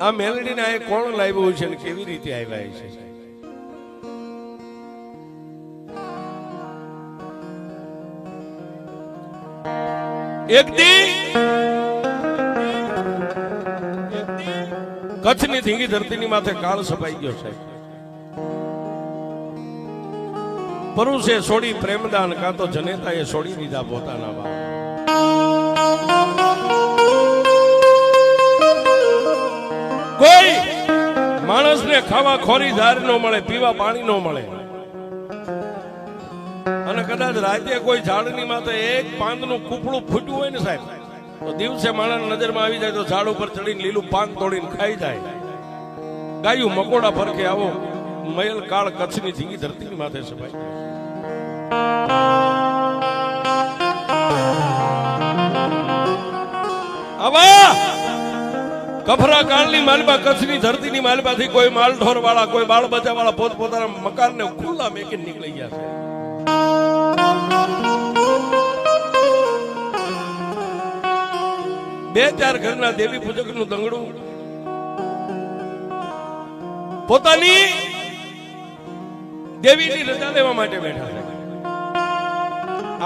આ મેલડીને આ કોણ લાવ્યું છે ને કેવી રીતે આવ્યા છે? એક દી કચ્છની ધીંગી ધરતીની માથે કાળ સપાઈ ગયો છે. પરુષે છોડી પ્રેમદાન કાં તો જનેતાએ છોડી દીધા પોતાના બાપ. કોઈ માણસને ખાવા ખોરી ધાર ન મળે, પીવા પાણી ન મળે, અને કદાચ રાતે કોઈ ઝાડની માથે એક પાંદનું કૂપડું ફૂટ્યું હોય ને સાહેબ, તો દિવસે માણસ નજરમાં આવી જાય તો ઝાડ ઉપર ચડીને લીલું પાન તોડીને ખાઈ જાય. ગાયું મકોડા ફરકે આવો મયલ કાળ કચ્છની ધીંગી ધરતીની માથે સભાઈ. આવા કફરા કાળની માલબા કચ્છની ધરતીની માલબાથી કોઈ માલઢોર વાળા, કોઈ બાળ બચ્ચા વાળા પોતપોતાના મકાનને ખુલ્લા મેકીને નીકળી ગયા છે. બે ચાર ઘરના દેવી પૂજક નું દંગડું પોતાની દેવીની રજા લેવા માટે બેઠા છે.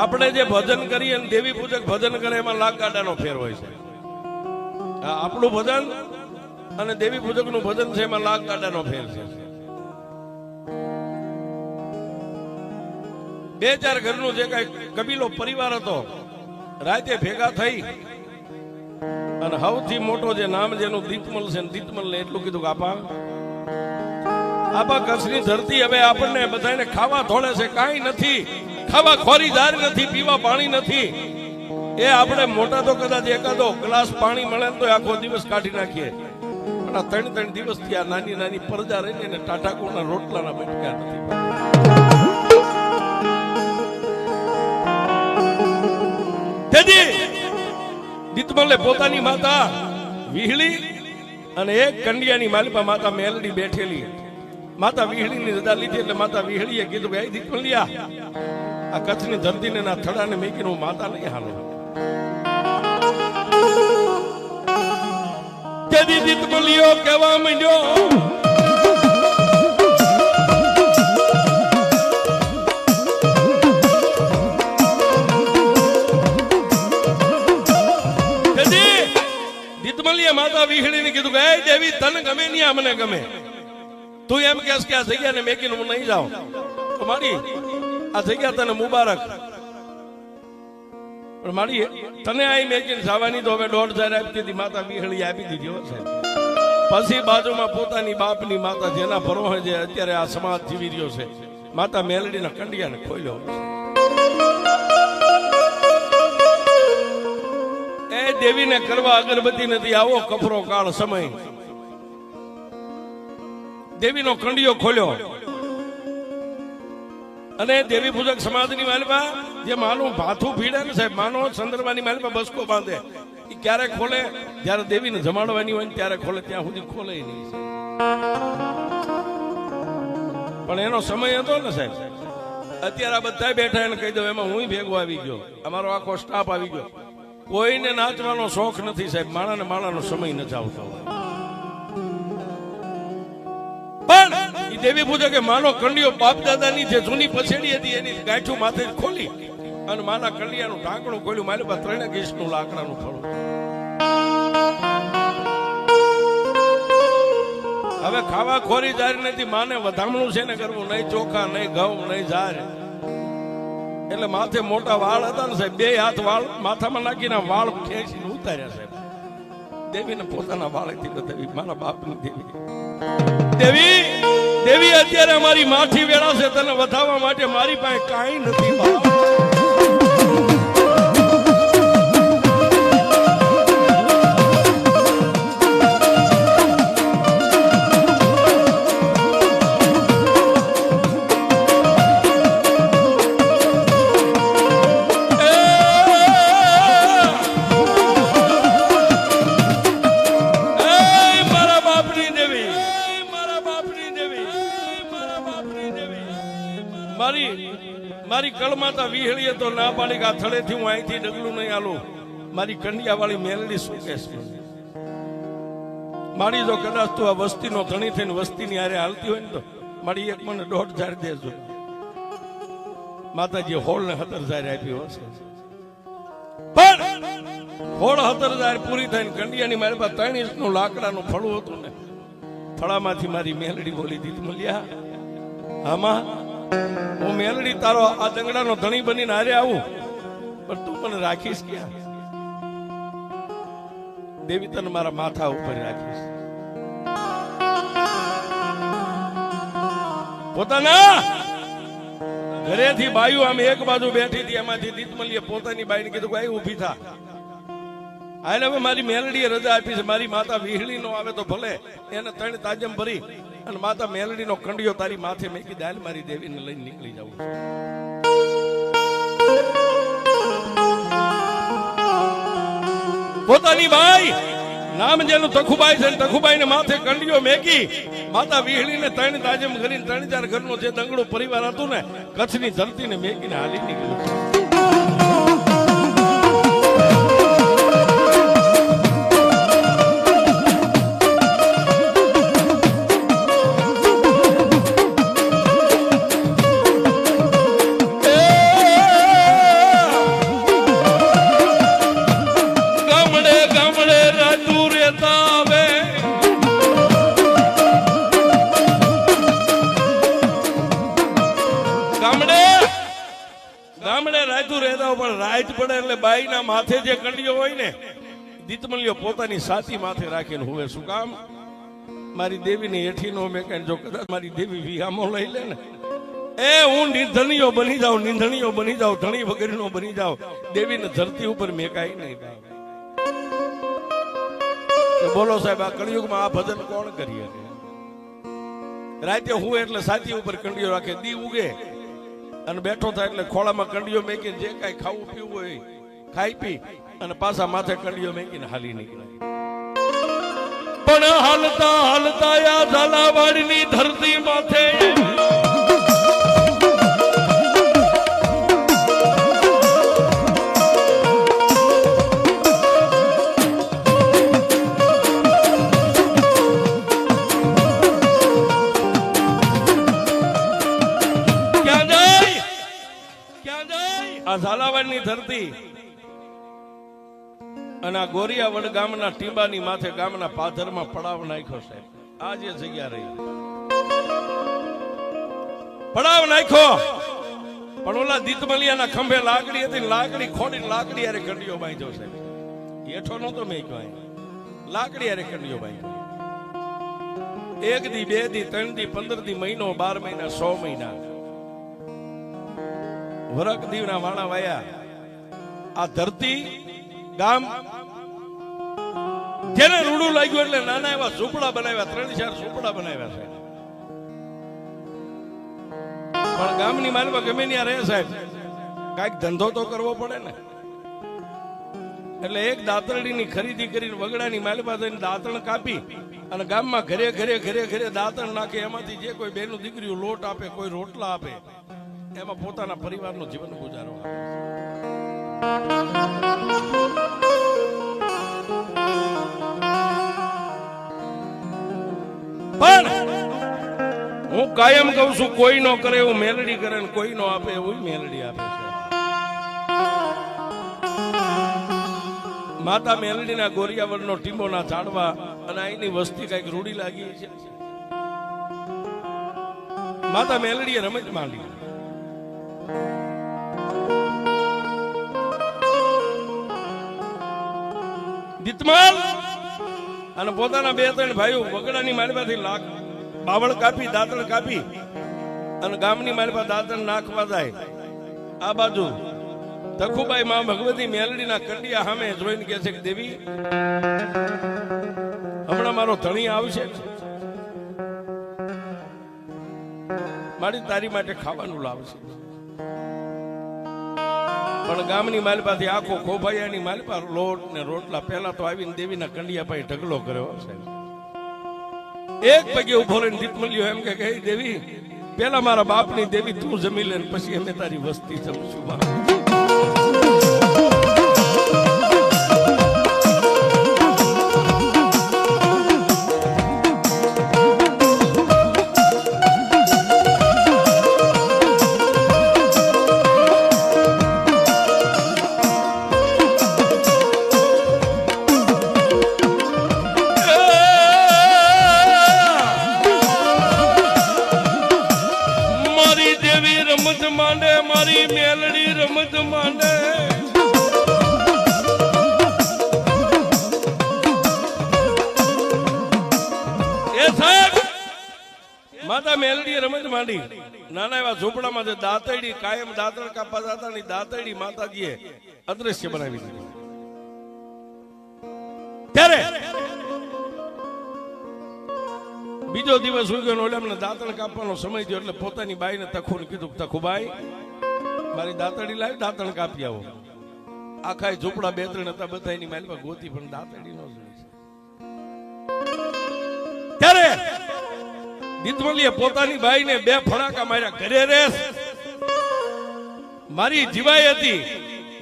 આપણે જે ભજન કરીએ અને દેવી પૂજક ભજન કરે એમાં લાખ ગાડાનો ફેર હોય છે. આપણું ભજન અને દેવી પૂજક નું ભજન છે એમાં લાખ ગાડાનો ફેર છે. બે ચાર ઘરનું જે કઈ કબીલો પરિવાર હતો રાતે ભેગા થઈ અને સૌથી મોટો જે નામ જેનું દીપમલ છે, દીપમલ ને એટલું કીધું કે આપા કચ્છની ધરતી હવે આપણને બધાને ખાવા થોડે છે, કાંઈ નથી, ખાવા ખોરીદાર નથી, પીવા પાણી નથી. એ આપણે મોટા તો કદાચ એકાદો ગ્લાસ પાણી મળે તો આખો દિવસ કાઢી નાખીએ, પણ આ 3 દિવસ થી આ નાની નાની પરજા રહીને ટાટાકોના રોટલાના બટકા નથી. દીતમલે પોતાની માતા વિહળી અને એક કંડિયાની માલિપા માતા મેલડી બેઠેલી. માતા વિહળીની રજા લીધી એટલે માતા વિહળીએ કીધું કે દીતમલિયા, આ કચ્છની ધરતીને ના થડાને મેકીને હું માતા નહીં હાલો. તેથી દીતમલિયો કહેવા માંડ્યો, માતા વિહળીને કીધું કે એ દેવી તને ગમે નહીં, અમને ગમે. તું એમ કહેશ કે આ જગ્યાને મેકીને હું નહીં જાઉં તો મારી આ જગ્યા તને મુબારક, પણ મારી તને આ મેકીને જવાની તો હવે 1,500 આપી દીધી. માતા વિહળી આપી દીધી હો સાહેબ. પછી બાજુમાં પોતાની બાપની માતા જેના ભરોહે જે અત્યારે આ સમાજ જીવી રહ્યો છે, માતા મેલડીના કંડિયાને ખોલ્યો. એ દેવીને કરવા અગરબત્તી નથી. આવો કફરો કાળ સમય દેવીનો કંડિયો ખોલ્યો અને દેવી પૂજક સમાજની માલિપા જે માનું ભાથું ભીડે ને સાહેબ, માનો ચંદ્રમાની માલિપા બસકો બાંધે, એ ક્યારે ખોલે? જયારે દેવીને જમાડવાની હોય ને ત્યારે ખોલે, ત્યાં સુધી ખોલે નહીં. પણ એનો સમય હતો ને સાહેબ. અત્યારે આ બધા બેઠા એને કહી દો, એમાં હું ભેગો આવી ગયો, અમારો આખો સ્ટાફ આવી ગયો. કોઈને નાચવાનો શોખ નથી સાહેબ, માણાને માણાનો સમય નથી આવતો. પણ એ દેવી પૂજકે કે માનો કંડિયો બાપ દાદાની જે જૂની પછેડી હતી એની ગાંઠું માથે ખોલી અને માના કંડિયાનું ઢાંકણું ખોલ્યું. મારી પાસે 3 ગીસનું લાકડાનું થોડું. હવે ખાવા ખોરી જારી નથી, માને વધામણું છે ને કરવું, નહીં ચોખા, નહીં ઘઉં, નહીં જાર. એટલે માથે મોટા વાળ હતા ને સાહેબ, 2 હાથ વાળ માથામાં નાખીને વાળ ખેંચીને ઉતાર્યા સાહેબ. દેવીને પોતાના વાળથી બતાવી, મારા બાપની દેવી. દેવી દેવી અત્યારે અમારી માઠી વેળા છે, તને વધાવવા માટે મારી પાસે કાંઈ નથી બાપ. મારી કળમાતા વિહળીએ તો ના પાડી કે આ થળેથી હું અહીંથી ડગલું નહીં આલું. મારી કંડિયા વાળી મેલડી શું કહેશે? મારી જો કદાચ તું આ વસ્તીનો ધણી થઈને વસ્તીની હારે હાલતી હોય ને તો મારી એક મને 1,500 દેજો. માતાજી 16 ને 17,000 આપ્યો હશે, પણ 16-17,000 પૂરી થઈને કંડિયાની મારી પાસે 3 ઇંચનું લાકડાનું ફળું હતું ને, ફળામાંથી મારી મેલડી બોલી દીધી, મળ્યા આમાં હું મેલડી તારો આ દંગડાનો ધણી બનીને હારે આવું, પણ તું મને રાખીશ ક્યાં? દેવી તને મારા માથા ઉપર રાખીશ. પોતાના ઘરેથી બાયુ આમ એક બાજુ બેઠી હતી, એમાંથી દીતમલીએ પોતાની બાઈને કીધું કે ઊભી થા, હાલ હવે મારી મેલડીએ રજા આપી છે, મારી માતા વિહળી નો આવે તો ભલે, એને 3 તાજમ ભરી અને માતા મેલડીનો કંડિયો તારી માથે મેકી દે, હાલ મારી દેવીને લઈને નીકળી જાઉં. પોતાની બાઈ નામ જેનું તખુબાઈ છે, તખુબાઈને માથે કંડિયો મેકી માતા વિહળીને 3 તાજમ કરીને 3-4 ઘરનો જે દંગડો પરિવાર હતું ને, કચ્છની ધરતીને મેકીને હાલી નીકળ્યું. ગામડે રાયતું રહેતા પણ રાત પડે એટલે બાઈના માથે જે કંડિયો હોય ને, દીતમલીઓ પોતાની સાતી માથે રાખીને હુવે. શું કામ? મારી દેવીની હેઠીનો મેં કઈ, જો કદાચ મારી દેવી વિહામો લઈ લે ને, એ હું નિધણીઓ બની જાઉં, નિધણીઓ બની જાઉં, ધણી વગરનો બની જાઉં, દેવીને ધરતી ઉપર મેકાય નહીં. બોલો સાહેબ, આ કળિયુગમાં આ ભજન કોણ કરી શકે? રાતે હુવે એટલે સાતી ઉપર કંડિયો રાખે, દી ઉગે અને બેઠો થાય એટલે ખોળામાં કંડિયો મેકીને જે કાંઈ ખાવું પીવું હોય ખાઈ પી અને પાછા માથે કંડિયો મેકીને હાલી નીકળે. પણ હાલતા હાલતા આ ઝાલાવાડની ધરતી માથે ઝાલાવાડની ધરતી અને આ ગોરિયાવડ ગામના ટીંબાની માથે ગામના પાદરમાં પડાવ નાખ્યો છે. આ જે જગ્યા રહી પડાવ નાખ્યો, પણ ઓલા દીતમલિયાના ખંભે લાકડી હતી, લાકડી ખોડીને લાકડી હારે કંડિયો બાંધ્યો છે. હેઠો નતો મેં કહ્યું, લાકડી હારે કંડિયો બાંધ્યો. 1 દી 2 દી 3 દી 15 દી મહિનો 12 મહિના 100 મહિના વરક દીવના વાણા વાયા. આ ધરતી ગામ જેને રૂડું લાગ્યું એટલે નાના એવા ઝૂંપડા બનાવ્યા, 3-4 ઝૂંપડા બનાવ્યા છે. પણ ગામની માલમાં ગમે ત્યાં રહે સાહેબ, કાંઈક ધંધો તો કરવો પડે ને, એટલે એક દાંતરડીની ખરીદી કરીને વગડાની માલમાં જઈને દાંતણ કાપી અને ગામમાં ઘરે ઘરે ઘરે ઘરે દાંતણ નાખે, એમાંથી જે કોઈ બેનું દીકરીઓ લોટ આપે, કોઈ રોટલા આપે, એમાં પોતાના પરિવારનું જીવન ગુજારો. પણ હું કાયમ કહું છું, કોઈ નો કરે એવું મેલડી કરે ને કોઈ નો આપે એવું મેલડી આપે છે. માતા મેલડીના ગોરિયાવડનો ટીંબોના ઝાડવા અને અહીંની વસ્તી કઈક રૂડી લાગી છે. માતા મેલડીએ રમત માંડી. દીતમાલ અને પોતાના 2-3 ભાઈઓ વગડાની માલમાંથી બાવળ કાપી, દાંતણ કાપી અને ગામની માલમાં દાંતણ નાખવા જાય. આ બાજુ તખુબાઈ માં ભગવતી મેલડીના કંડિયા સામે જોઈને કહે છે કે દેવી, હમણાં મારો ધણી આવશે, મારી તારી માટે ખાવાનું લાવશે. પણ ગામની માલપાથી આખો ખોભાઈયાની માલપા લોટ ને રોટલા પહેલા તો આવીને દેવીના કંડિયા પાસે ઢગલો કર્યો છે. એક પગે ઉભો રહીને દીતમલ્યો એમ કે દેવી, પેલા મારા બાપની દેવી તું જમી લે, પછી અમે તારી વસ્તી જમશું. માંડે મારી મેલડી રમત માંડે એ સાહેબ માતા મેલડી રમત માંડી નાના એવા ઝૂંપડામાં જે દાતરડી કાયમ દાતર કાપા જતા ની દાતરડી માતાજીએ અદ્રશ્ય બનાવી દીધી ત્યારે બીજો દિવસ ઉગ્યો ઓલામને દાંતણ કાપવાનો સમય થયો એટલે પોતાની બાઈને તખુને કીધું તખુબાઈ મારી દાંતડી લાવી દાંતણ કાપી આવો આખા ઝૂંપડા બે ત્રણ હતા બધા એની માલમાં ગોતી પણ દાંતડી નો ત્યારે દીતમલીએ પોતાની બાઈને બે ફડાકા માર્યા ઘરે રેસ મારી જીવાઈ હતી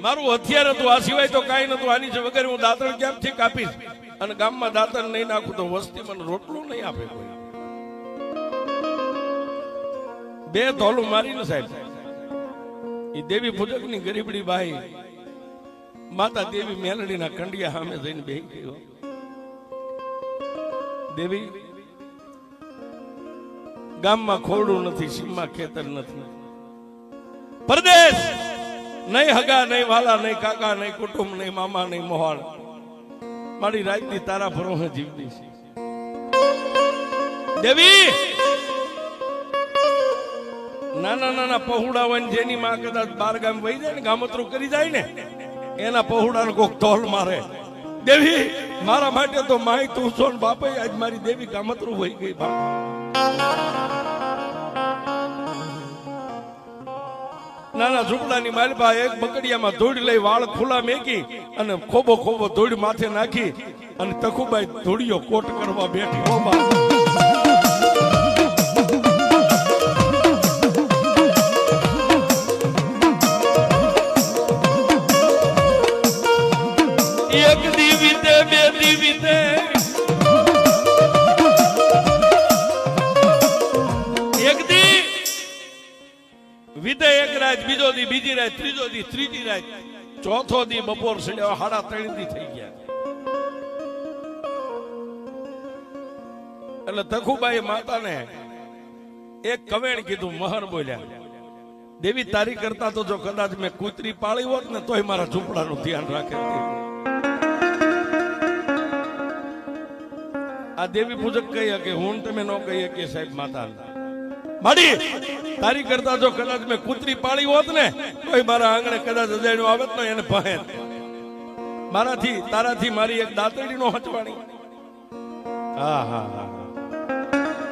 મારું હથિયાર હતું આ સિવાય તો કાંઈ નતું આની છે વગર હું દાંતણ ક્યાંથી કાપીશ અને ગામમાં દાંતણ નહીં નાખું તો વસ્તી મને રોટલું નહીં આપે કોઈ બે ધોલું મારીને સાહેબ એ દેવી પૂજક ની ગરીબડી બાઈ માતા દેવી મેલડીના કંડિયા સામે જઈને બેહી ગયો દેવી ગામમાં ખોરડું નથી સીમમાં ખેતર નથી પરદેશ નહીં હગા નહીં વાલા નહીં કાકા નહીં કુટુંબ નહીં મામા નહીં મોહાળ મારી રાજની તારા ભરોસે જીવતી છે દેવી નાના નાના પહોળા હોય જેની માં કદાચ બાર ગામ વહી જાય ને ગામતરું કરી જાય ને એના પહોળાને કોક તોલ મારે દેવી મારા માટે તો માય તું છો ને બાપા આજ મારી દેવી ગામતરું વહી ગઈ બાપ નાના ઝૂંપડાની માલપા એક બકડિયામાં ધૂળ લઈ વાળ ખુલ્લા મેકી અને ખોબો ખોબો ધૂળ માથે નાખી અને તખુબાઈ ધૂળિયો કોટ કરવા બેઠી હોબા એક દીવીતે બે દીવીતે એક દી વિદે એક રાત બીજો દી બીજી રાત ત્રીજો દી ત્રીજી રાત ચોથો દી બપોર સડ્યો 3:30 દી થઈ ગયા એટલે તખુબાઈ માતાને એક કવેણ કીધું મહર બોલ્યા દેવી તારી કરતા તો જો કદાચ મેં કૂતરી પાળી હોત ને તોય મારા ઝૂંપડાનું ધ્યાન રાખે આ દેવી પૂજક કહી કે હું તમે ન કહીએ કે સાહેબ માતા માડી તારી કરતા જો કદાચ મેં કૂતરી પાળી હોત ને તોય મારા આંગણે કદાચ અજાણ્યો આવત ને એને ભાહે મારાથી તારાથી મારી એક દાંતડી નો હચવાણી હા હા હા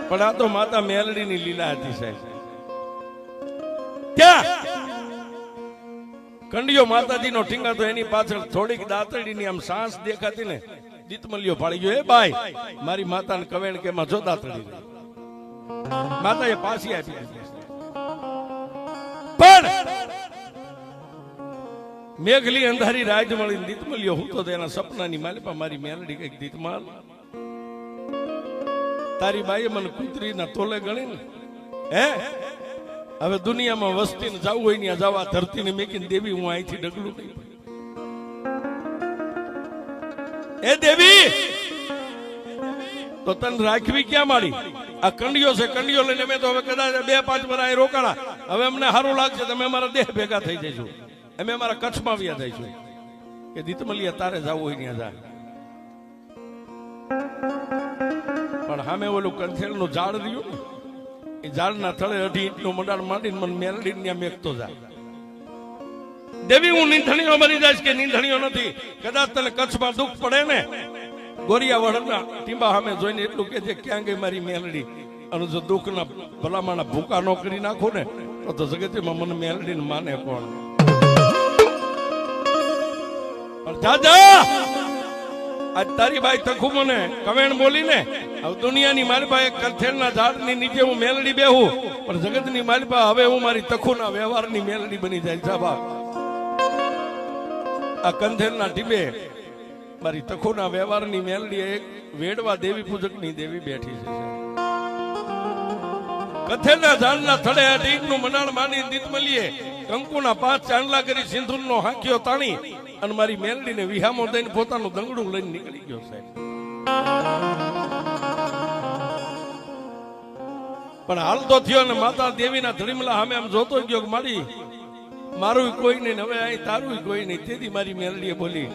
પણ આ તો માતા મેલડી ની લીલા હતી સાહેબ ક્યાં કંડિયો માતાજી નો ઠીંગા તો એની પાછળ થોડીક દાંતડી ની આમ સાંસ દેખાતી ને દીતમલિયો ફાળી ગયો એ બાઈ મારી માતાને કવેણ કે માં જો દાંતડી માતા એ પાછી આપી દીધી પણ મેઘલી અંધારી રાજ મળી દીતમલિયો હું તો તેના સપનાની માલિપા મારી મેલડી કઈક દીતમાલ તારી બાઈએ મને કૂતરીના તોલે ગણી ને હે હવે દુનિયામાં વસ્તીને જવું હોય ને જવા ધરતીને મેકીને દેવી હું અહીંથી ડગલું નહીં એ દેવી તો તને રાખવી ક્યાં માડી આ કંડિયો છે કંડિયો લઈને અમે તો હવે કદાચ 2-5 વર્ષ રોકાણા હવે અમને સારું લાગશે તમે અમારા દેહ ભેગા થઈ જઈશું અમે અમારા કચ્છમાં આવ્યા જઈશું કે દીતમલિયા તારે જવું હોય ત્યાં જાય પણ સામે ઓલું કંથેલનું ઝાડ રહ્યું ને એ ઝાડના થળે 2.5 ઇંચનું મંડાણ માંડીને મને મેલડી ત્યાં મેકતો જાય દેવી હું નીંધણીઓ બની જઈશ કે નીંધણીઓ નથી કદાચ તને કચ્છમાં દુઃખ પડે ને ગોરિયા વડના ટીંબા સામે જોઈને એટલું કે છે ક્યાં ગઈ મારી મેલડી અને જો દુઃખના ભલામાના ભૂકા નો કરી નાખો ને તો જગતમાં મને મેલડી ને માને કોણ દાદા આજ તારી બાઈ તખુ મને કવેણ બોલીને હવે દુનિયાની માલિપા એક કંથેલના ઝાડની નીચે હું મેલડી બેહું પણ જગતની માલિપા હવે હું મારી તખુના વ્યવહારની મેલડી બની જાય સાબા આ કંથેલના ટીબે મારી તખુના વ્યવહારની મેલડી એક વેડવા દેવી પૂજકની દેવી બેઠી છે કંથેલના ઝાડના થડે 2 ઇંચનું મંડાણ માંડી દીતમલીએ કંકુના 5 ચાંદલા કરી સિંધુરનો હાંક્યો તાણી અને મારી મેલડીને વિહામો દઈને પોતાનું દંગડું લઈને નીકળી ગયો સાહેબ પણ હાલ તો થયો ને માતા દેવીના ધડીમલા સામે આમ જોતો ગયો કે મારી મારું કોઈ નહીં, હવે અહીં તારું કોઈ નહીં. તેથી મારી મેલડીએ બોલી,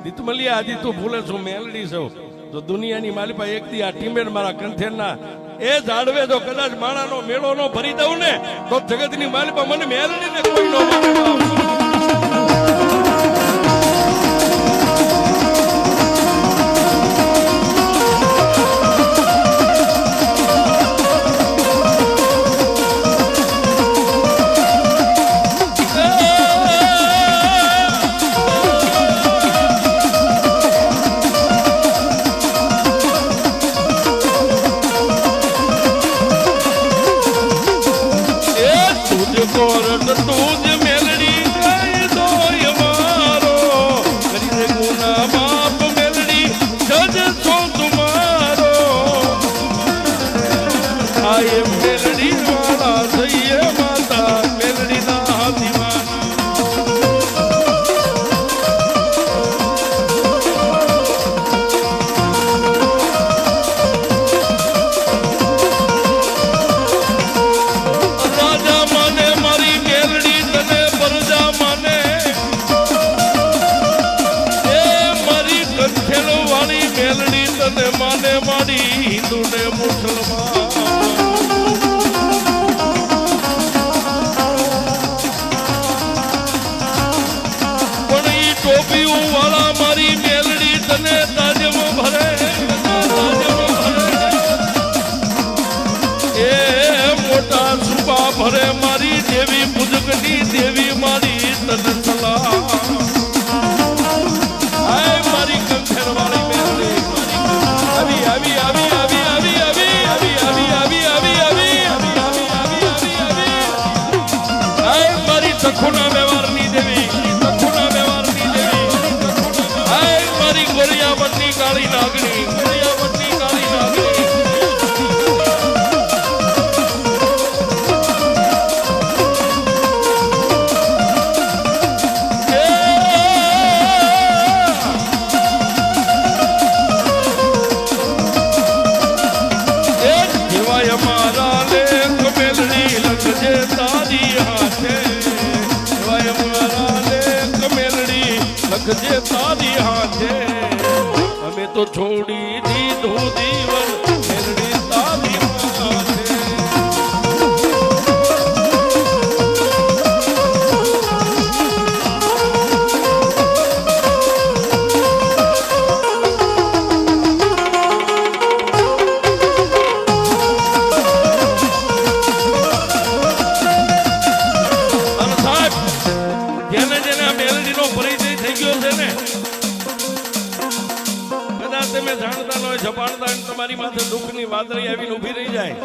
દીતમલિયા આજી તું ભૂલે છું, મેલડી છું. જો દુનિયાની માલિપા એક દી આ ટીમેડ મારા કંઠેરના એ જાડવે જો કદાચ માણાનો મેળો નો ભરી દઉં ને તો જગતની માલિપા મને મેલડીને કોઈ નો માને. ભરે મારી દેવી પૂજકની દેવી મારી તને સલાહ. હાય મારી કંઠેર વાળી મેલડી આવી આવી આવી આવી આવી આવી આવી આવી આવી આવી આવી આવી આવી આવી હાય મારી તખુના વ્યવહારની દેવી, તખુના વ્યવહારની દેવી. હાય મારી ગોરિયાવટની કાળી નાગણી, ગોરિયાવટની કાળી નાગણી. જે તારી હાથે અમે તો છોડી દીધું જીવન મેલડી તારી હાથે. અને સાહેબ જેને જેને મેલડીનો પરિચય થઈ ગયો છે ને, કદાચ તમે જાણતા ન હોય, જપાણતા તમારી માથે દુઃખની વાદળી આવીને ઊભી રહી જાય.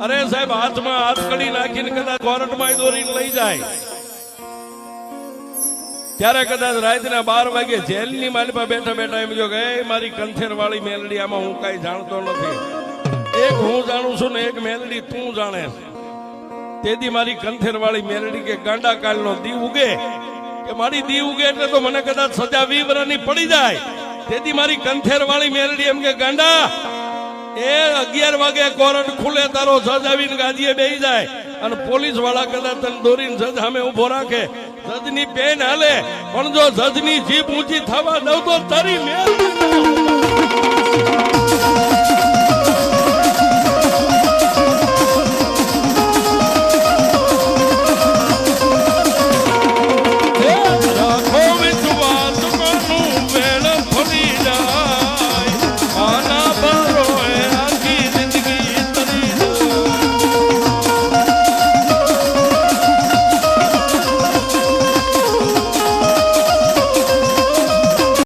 અરે સાહેબ હાથમાં હાથકડી નાખીને કદાચ કોર્ટમાં દોરીને લઈ જાય, ત્યારે કદાચ રાતના 12 વાગે જેલની માલિપા બેઠા બેઠા એમ જો કે મારી કંઠેર વાળી મેલડી, આમાં હું કઈ જાણતો નથી. એક હું જાણું છું ને એક મેલડી તું જાણે. તેથી મારી કંઠેર વાળી મેલડી કે ગાંડા કાળનો દી ઉગે, કે મારી દી ઉગે એટલે તો મને કદાચ સજા 20 વર્ષની પડી જાય. તેથી મારી કંઠેર વાળી મેલડી એમ કે ગાંડા એ 11 વાગે કોર્ટ ખુલે, તારો જજ આવીને ગાદીએ બેસી જાય અને પોલીસ વાળા કદાચ તને દોરીને જજ સામે ઉભો રાખે, જજની પેન હાલે, પણ જો જજની જીભ ઊંચી થવા દઉં તો તારી મેલડી